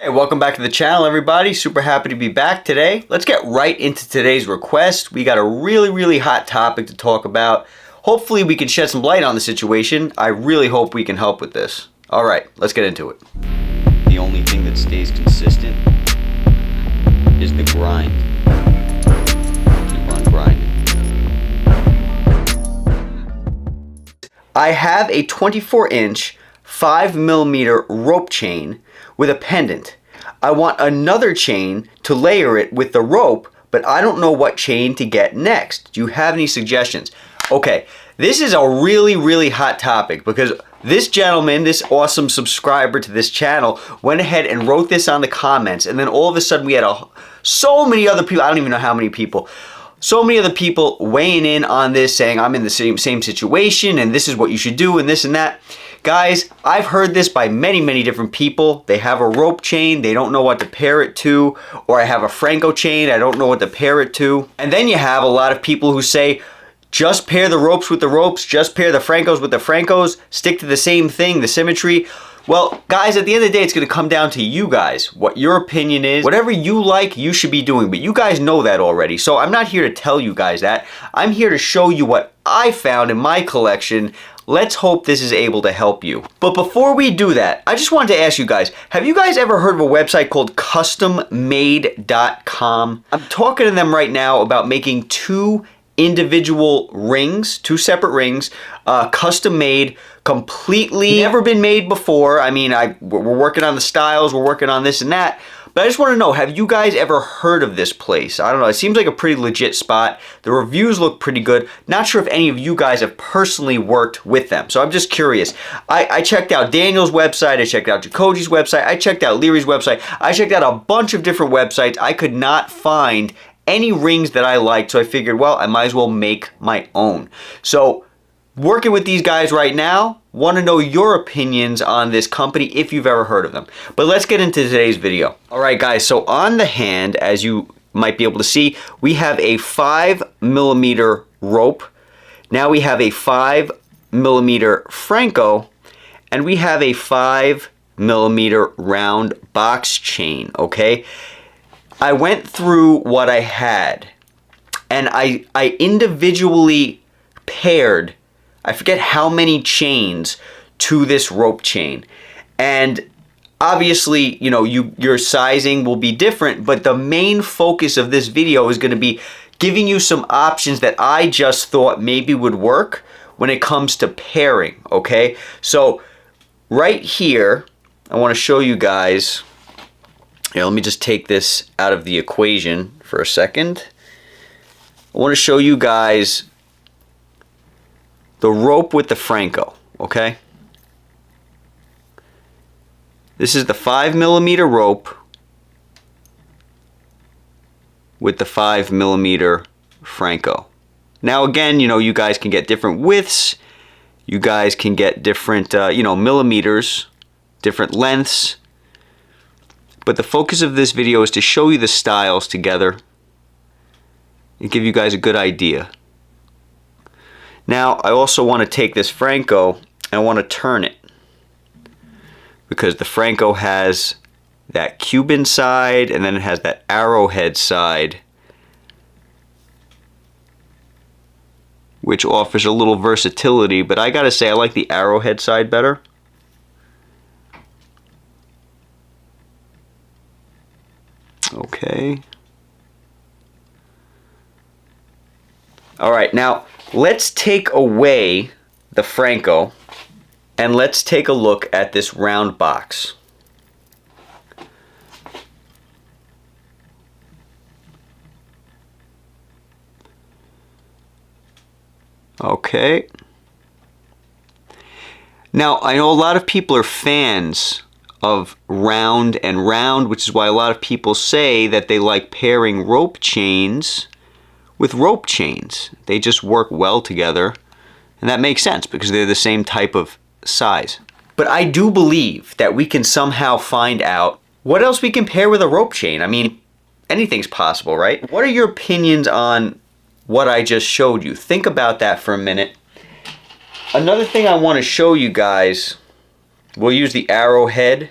Hey, welcome back to the channel, everybody. Super happy to be back today. Let's get right into today's request. We got a really hot topic to talk about. Hopefully we can shed some light on the situation. I really hope we can help with this. All right, let's get into it. The only thing that stays consistent is the grind. Keep on grinding. I have a 24-inch 5mm rope chain with a pendant. I want another chain to layer it with the rope, but I don't know what chain to get next. Do you have any suggestions? Okay, this is a really hot topic because this gentleman, this awesome subscriber to this channel, went ahead and wrote this on the comments, and then all of a sudden we had so many other people, I don't even know how many people, so many other people weighing in on this, saying I'm in the same situation and this is what you should do and this and that. Guys, I've heard this by many different people. They have a rope chain, they don't know what to pair it to, or I have a Franco chain, I don't know what to pair it to. And then you have a lot of people who say, just pair the ropes with the ropes, just pair the Francos with the Francos, stick to the same thing, the symmetry. Well, guys, at the end of the day, it's going to come down to you guys, what your opinion is. Whatever you like, you should be doing, but you guys know that already. So I'm not here to tell you guys that. I'm here to show you what I found in my collection. Let's hope this is able to help you. But before we do that, I just wanted to ask you guys, have you guys ever heard of a website called custommade.com? I'm talking to them right now about making two individual rings, two separate rings, custom made, completely never been made before. I mean, we're working on the styles, we're working on this and that, but I just want to know, have you guys ever heard of this place? I don't know, it seems like a pretty legit spot. The reviews look pretty good. Not sure if any of you guys have personally worked with them, so I'm just curious. I checked out Daniel's website, I checked out Jacoji's website, I checked out Leary's website, I checked out a bunch of different websites. I could not find any rings that I liked, so I figured, well, I might as well make my own. So, working with these guys right now, want to know your opinions on this company if you've ever heard of them. But let's get into today's video. All right, guys, so on the hand, as you might be able to see, we have a 5mm rope. Now we have a 5mm Franco, and we have a 5mm round box chain, okay? I went through what I had, and I individually paired, I forget how many chains to this rope chain. And obviously, you know, your sizing will be different, but the main focus of this video is going to be giving you some options that I just thought maybe would work when it comes to pairing, okay? So right here, I want to show you guys. Here, let me just take this out of the equation for a second. I want to show you guys the rope with the Franco, okay? This is the 5mm rope with the 5mm Franco. Now again, you know, you guys can get different widths. You guys can get different, you know, millimeters, different lengths. But the focus of this video is to show you the styles together and give you guys a good idea. Now, I also want to take this Franco and I want to turn it, because the Franco has that Cuban side and then it has that arrowhead side, which offers a little versatility, but I gotta say I like the arrowhead side better. Okay. All right, now let's take away the Franco and let's take a look at this round box. Okay. Now, I know a lot of people are fans of round and round, which is why a lot of people say that they like pairing rope chains with rope chains. They just work well together, and that makes sense because they're the same type of size. But I do believe that we can somehow find out what else we can pair with a rope chain. I mean, anything's possible, right? What are your opinions on what I just showed you? Think about that for a minute. Another thing I want to show you guys, we'll use the arrowhead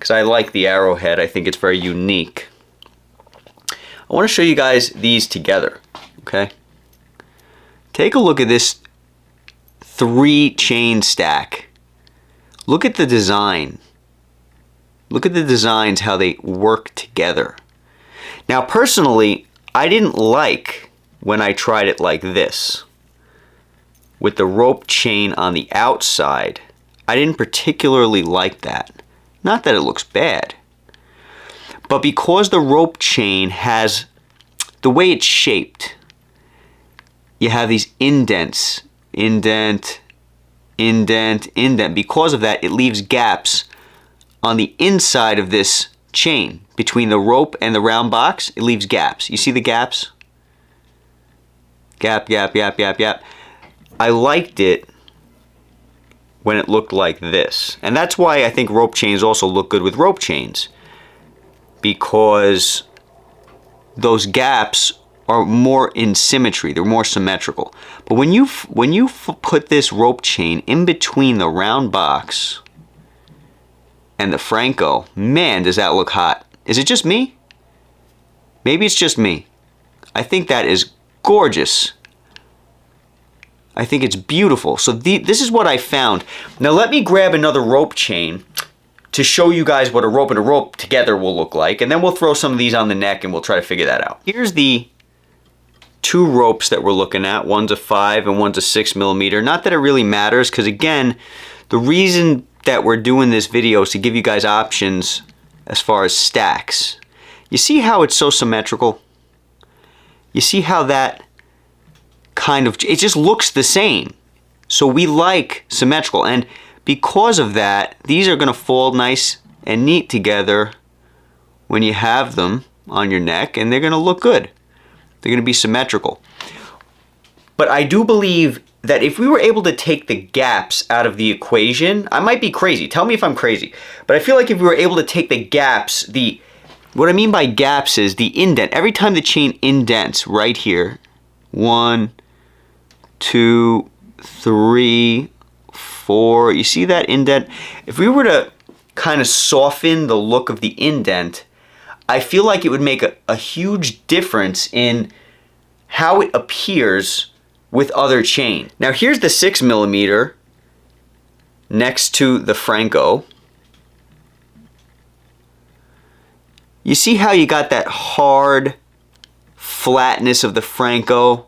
because I like the arrowhead. I think it's very unique. I want to show you guys these together, okay? Take a look at this 3-chain stack. Look at the design. Look at the designs, how they work together. Now, personally, I didn't like when I tried it like this, with the rope chain on the outside. I didn't particularly like that. Not that it looks bad, but because the rope chain has, the way it's shaped, you have these indents, indent, indent, indent. Because of that, it leaves gaps on the inside of this chain. Between the rope and the round box, it leaves gaps. You see the gaps? Gap, gap, gap, gap, gap. I liked it when it looked like this. And that's why I think rope chains also look good with rope chains, because those gaps are more in symmetry. They're more symmetrical. But when you put this rope chain in between the round box and the Franco, man, does that look hot. Is it just me? Maybe it's just me. I think that is gorgeous. I think it's beautiful. So this is what I found. Now let me grab another rope chain to show you guys what a rope and a rope together will look like, and then we'll throw some of these on the neck and we'll try to figure that out. Here's the 2 ropes that we're looking at. One's a 5 and one's a 6mm. Not that it really matters, because again, the reason that we're doing this video is to give you guys options as far as stacks. You see how it's so symmetrical? You see how that kind of, it just looks the same. So we like symmetrical, and because of that, these are going to fall nice and neat together when you have them on your neck, and they're going to look good. They're going to be symmetrical. But I do believe that if we were able to take the gaps out of the equation, I might be crazy. Tell me if I'm crazy. But I feel like if we were able to take the gaps, what I mean by gaps is the indent. Every time the chain indents right here, 1, 2, 3, 4, you see that indent? If we were to kind of soften the look of the indent, I feel like it would make a huge difference in how it appears with other chain. Now here's the 6mm next to the Franco. You see how you got that hard flatness of the Franco,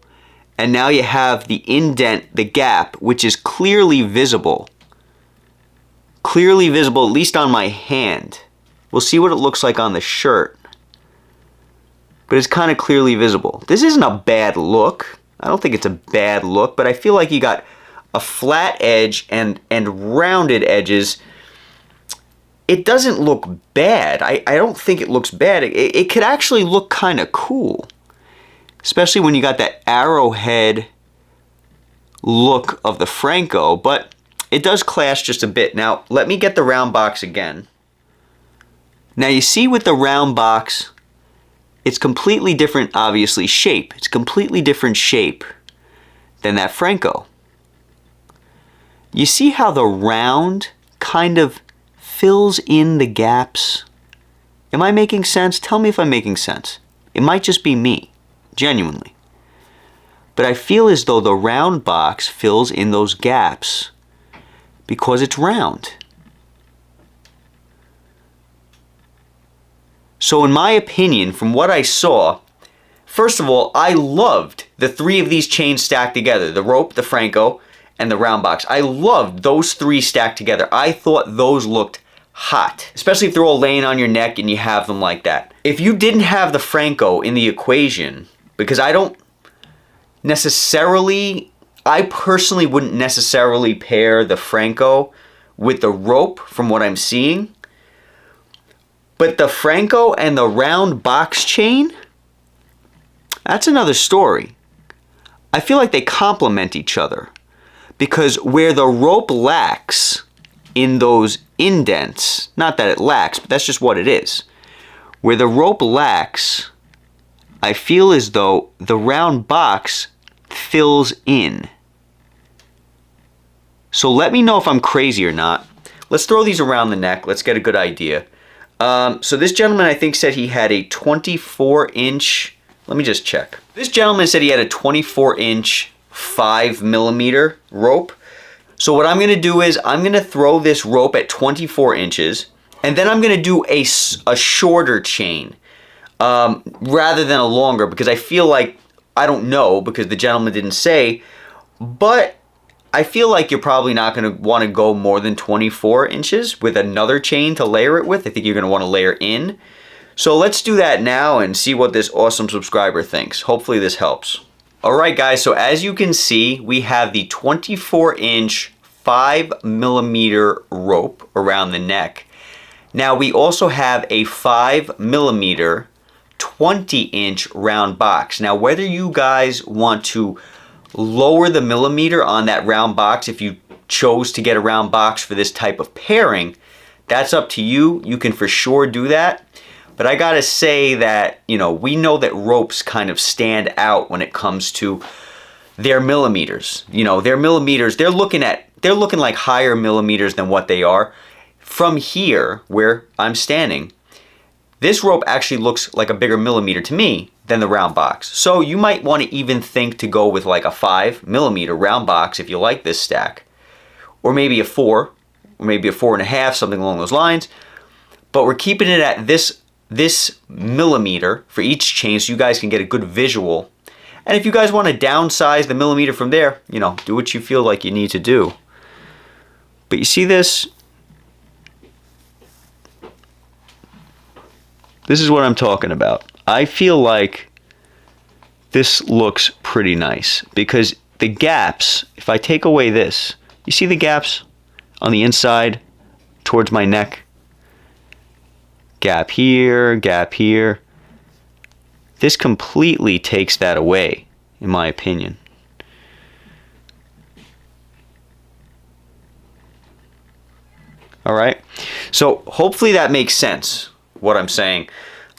and now you have the indent, the gap, which is clearly visible. Clearly visible, at least on my hand. We'll see what it looks like on the shirt, but it's kind of clearly visible. This isn't a bad look. I don't think it's a bad look, but I feel like you got a flat edge and rounded edges. It doesn't look bad. I don't think it looks bad. It could actually look kind of cool, especially when you got that arrowhead look of the Franco, but it does clash just a bit. Now, let me get the round box again. Now you see with the round box, it's completely different, obviously, shape. It's completely different shape than that Franco. You see how the round kind of fills in the gaps? Am I making sense? Tell me if I'm making sense. It might just be me, genuinely. But I feel as though the round box fills in those gaps because it's round. So in my opinion, from what I saw, first of all, I loved the 3 of these chains stacked together. The rope, the Franco, and the round box. I loved those 3 stacked together. I thought those looked hot, especially if they're all laying on your neck and you have them like that. If you didn't have the Franco in the equation, because I personally wouldn't necessarily pair the Franco with the rope from what I'm seeing, but the Franco and the round box chain, that's another story. I feel like they complement each other, because where the rope lacks in those indents, not that it lacks, but that's just what it is. Where the rope lacks, I feel as though the round box fills in. So let me know if I'm crazy or not. Let's throw these around the neck. Let's get a good idea. So this gentleman, I think, said he had a 24-inch, let me just check. This gentleman said he had a 24-inch 5mm rope. So what I'm going to do is I'm going to throw this rope at 24 inches, and then I'm going to do a shorter chain rather than a longer, because I feel like, I don't know, because the gentleman didn't say, but I feel like you're probably not going to want to go more than 24 inches with another chain to layer it with. I think you're going to want to layer in. So let's do that now and see what this awesome subscriber thinks. Hopefully this helps. Alright guys, so as you can see, we have the 24-inch 5mm rope around the neck. Now we also have a 5mm 20-inch round box. Now whether you guys want to lower the millimeter on that round box, if you chose to get a round box for this type of pairing, that's up to you. You can for sure do that. But I gotta say that, you know, we know that ropes kind of stand out when it comes to their millimeters. You know, their millimeters, they're looking like higher millimeters than what they are. From here, where I'm standing, this rope actually looks like a bigger millimeter to me than the round box. So you might want to even think to go with like a 5mm round box if you like this stack. Or maybe a 4, or maybe a 4.5, something along those lines. But we're keeping it at this millimeter for each chain so you guys can get a good visual. And if you guys want to downsize the millimeter from there, you know, do what you feel like you need to do. But you see this? This is what I'm talking about. I feel like this looks pretty nice because the gaps, if I take away this, you see the gaps on the inside towards my neck? Gap here, gap here. This completely takes that away, in my opinion. All right, so hopefully that makes sense, what I'm saying.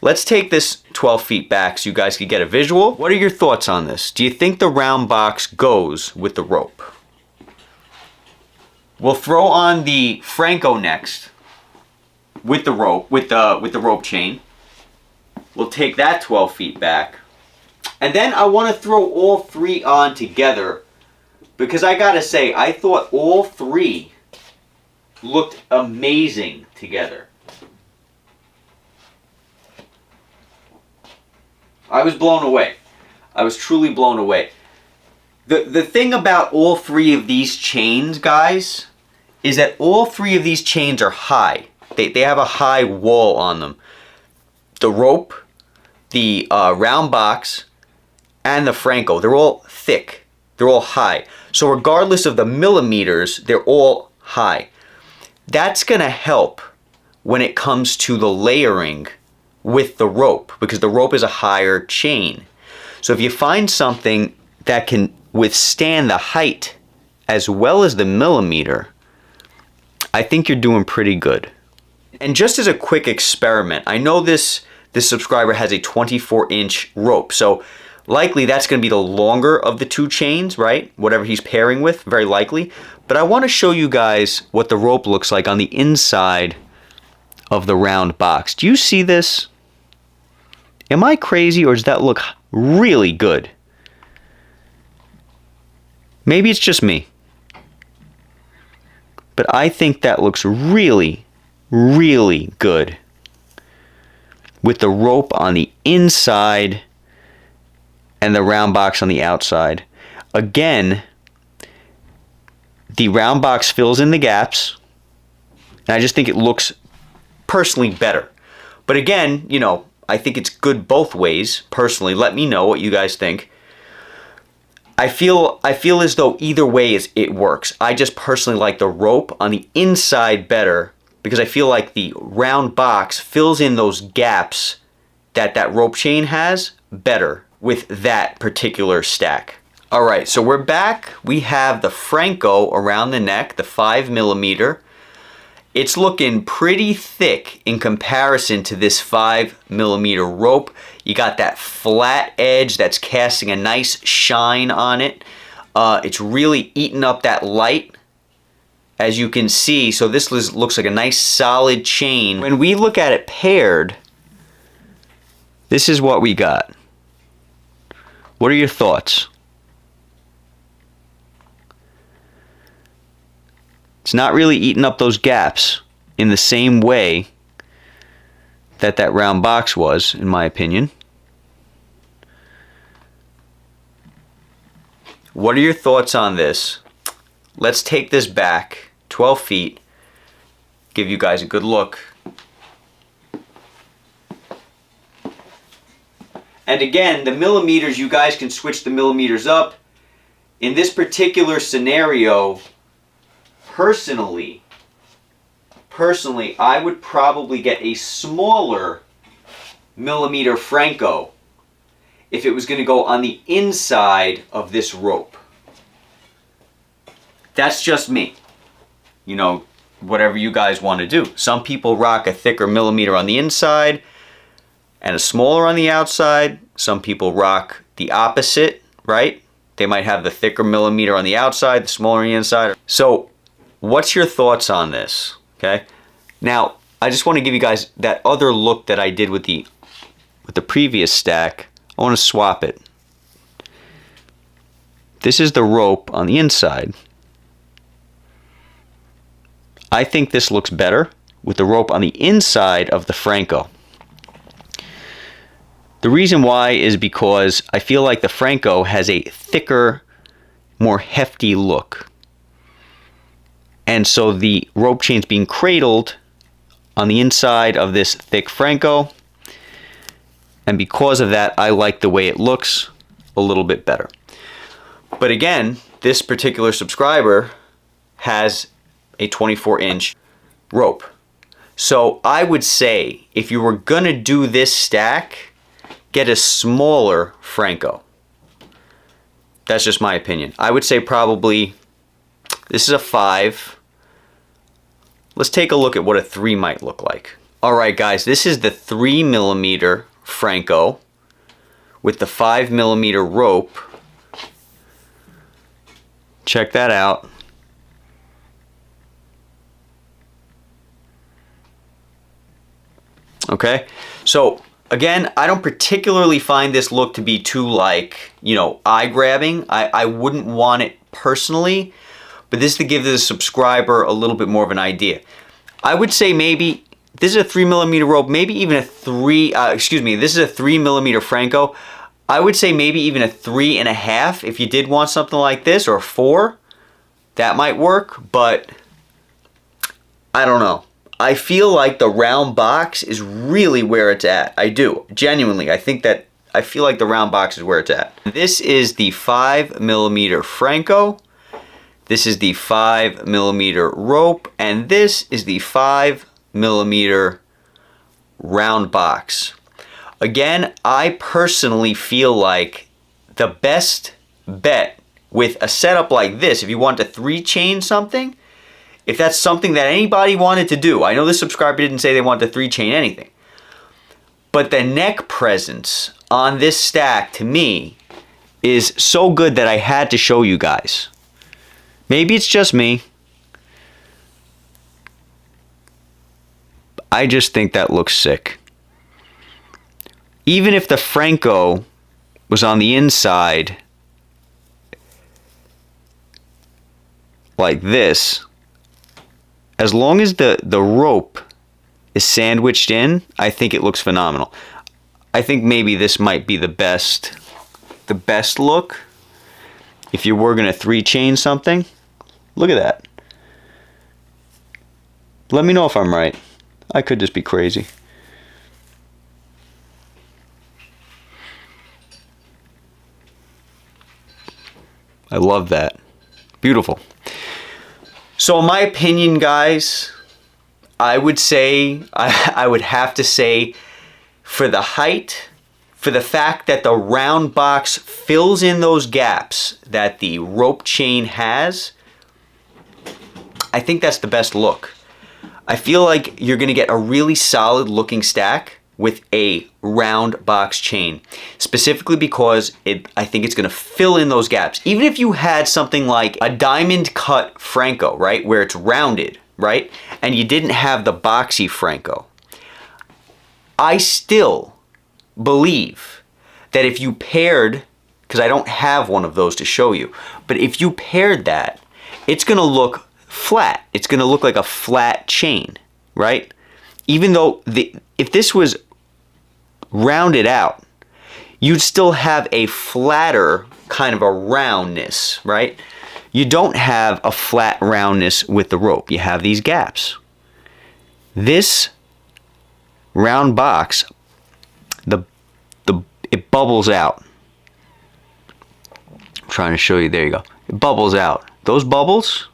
Let's take this 12 feet back so you guys can get a visual. What are your thoughts on this? Do you think the round box goes with the rope? We'll throw on the Franco next with the rope, with the rope chain. We'll take that 12 feet back. And then I want to throw all three on together because I gotta say, I thought all three looked amazing together. I was blown away. I was truly blown away. The thing about all three of these chains, guys, is that all three of these chains are high. They have a high wall on them. The rope, the round box, and the Franco, they're all thick. They're all high. So regardless of the millimeters, they're all high. That's going to help when it comes to the layering with the rope, because the rope is a higher chain. So if you find something that can withstand the height as well as the millimeter, I think you're doing pretty good. And just as a quick experiment, I know this subscriber has a 24-inch rope, so likely that's going to be the longer of the two chains, right? Whatever he's pairing with, very likely. But I want to show you guys what the rope looks like on the inside of the round box. Do you see this? Am I crazy, or does that look really good? Maybe it's just me. But I think that looks really, really good. With the rope on the inside and the round box on the outside. Again, the round box fills in the gaps. And I just think it looks personally better. But again, you know, I think it's good both ways, personally. Let me know what you guys think. I feel as though either way it works. I just personally like the rope on the inside better because I feel like the round box fills in those gaps that rope chain has better with that particular stack. All right, so we're back. We have the Franco around the neck, the 5mm. It's looking pretty thick in comparison to this 5mm rope. You got that flat edge that's casting a nice shine on it. It's really eating up that light as you can see, so this looks like a nice solid chain. When we look at it paired, this is what we got. What are your thoughts? It's not really eating up those gaps in the same way that that round box was, in my opinion. What are your thoughts on this? Let's take this back 12 feet, give you guys a good look. And again, the millimeters, you guys can switch the millimeters up. In this particular scenario, personally, I would probably get a smaller millimeter Franco if it was going to go on the inside of this rope. That's just me. You know, whatever you guys want to do. Some people rock a thicker millimeter on the inside and a smaller on the outside. Some people rock the opposite, right? They might have the thicker millimeter on the outside, the smaller on the inside. So, what's your thoughts on this? Okay. Now, I just want to give you guys that other look that I did with the previous stack. I want to swap it. This is the rope on the inside. I think this looks better with the rope on the inside of the Franco. The reason why is because I feel like the Franco has a thicker, more hefty look. And so the rope chain's being cradled on the inside of this thick Franco. And because of that, I like the way it looks a little bit better. But again, this particular subscriber has a 24-inch rope. So I would say if you were going to do this stack, get a smaller Franco. That's just my opinion. I would say probably this is a 5. Let's take a look at what a 3 might look like. Alright guys, this is the 3mm Franco with the 5mm rope. Check that out. Okay, so again, I don't particularly find this look to be too, like, you know, eye-grabbing. I wouldn't want it personally, but this is to give the subscriber a little bit more of an idea. I would say maybe this is a 3mm rope, maybe even a this is a 3mm Franco. I would say maybe even a 3.5 if you did want something like this, or a 4. That might work, but I don't know. I feel like the round box is really where it's at. I do. Genuinely. I feel like the round box is where it's at. This is the 5mm Franco. This is the 5mm rope. And this is the 5mm round box. Again, I personally feel like the best bet with a setup like this, if you want to 3-chain something, if that's something that anybody wanted to do, I know this subscriber didn't say they wanted to 3-chain anything, but the neck presence on this stack to me is so good that I had to show you guys. Maybe it's just me. I just think that looks sick. Even if the Franco was on the inside like this, as long as the rope is sandwiched in, I think it looks phenomenal. I think maybe this might be the best look if you were going to 3-chain something. Look at that. Let me know if I'm right. I could just be crazy. I love that. Beautiful. So in my opinion, guys, I would say, I would have to say, for the height, for the fact that the round box fills in those gaps that the rope chain has, I think that's the best look. I feel like you're going to get a really solid looking stack with a round box chain, specifically because I think it's going to fill in those gaps. Even if you had something like a diamond cut Franco, right, where it's rounded, right, and you didn't have the boxy Franco, I still believe that if you paired, because I don't have one of those to show you, but if you paired that, it's going to look flat. It's going to look like a flat chain, right? Even though if this was rounded out, you'd still have a flatter kind of a roundness, right? You don't have a flat roundness with the rope. You have these gaps. This round box, it bubbles out. I'm trying to show you. There you go. It bubbles out. Those bubbles,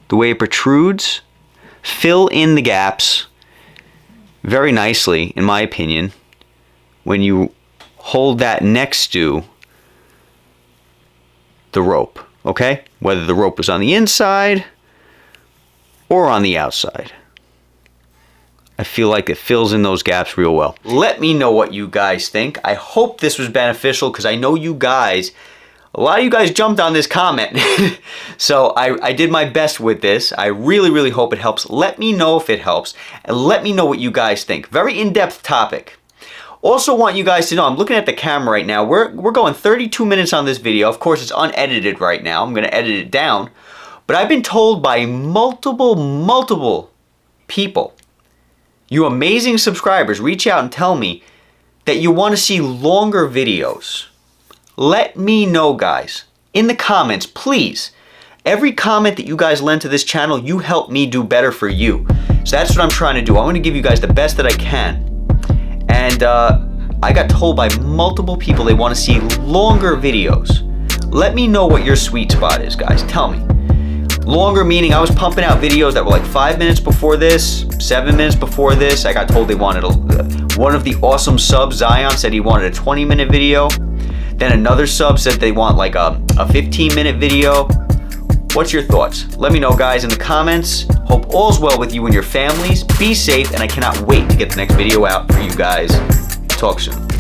the way it protrudes, fill in the gaps very nicely, in my opinion, when you hold that next to the rope, okay? Whether the rope is on the inside or on the outside. I feel like it fills in those gaps real well. Let me know what you guys think. I hope this was beneficial because I know you guys, a lot of you guys jumped on this comment. So I did my best with this. I really hope it helps. Let me know if it helps and let me know what you guys think. Very in-depth topic. Also want you guys to know, I'm looking at the camera right now. We're going 32 minutes on this video. Of course, it's unedited right now. I'm going to edit it down. But I've been told by multiple people, you amazing subscribers, reach out and tell me that you want to see longer videos. Let me know, guys, in the comments, please. Every comment that you guys lend to this channel, you help me do better for you. So that's what I'm trying to do. I want to give you guys the best that I can. And I got told by multiple people they want to see longer videos. Let me know what your sweet spot is, guys. Tell me. Longer meaning I was pumping out videos that were like 5 minutes before this, 7 minutes before this. I got told they wanted one of the awesome subs, Zion, said he wanted a 20-minute video. Then another sub said they want like a 15-minute video. What's your thoughts? Let me know, guys, in the comments. Hope all's well with you and your families. Be safe, and I cannot wait to get the next video out for you guys. Talk soon.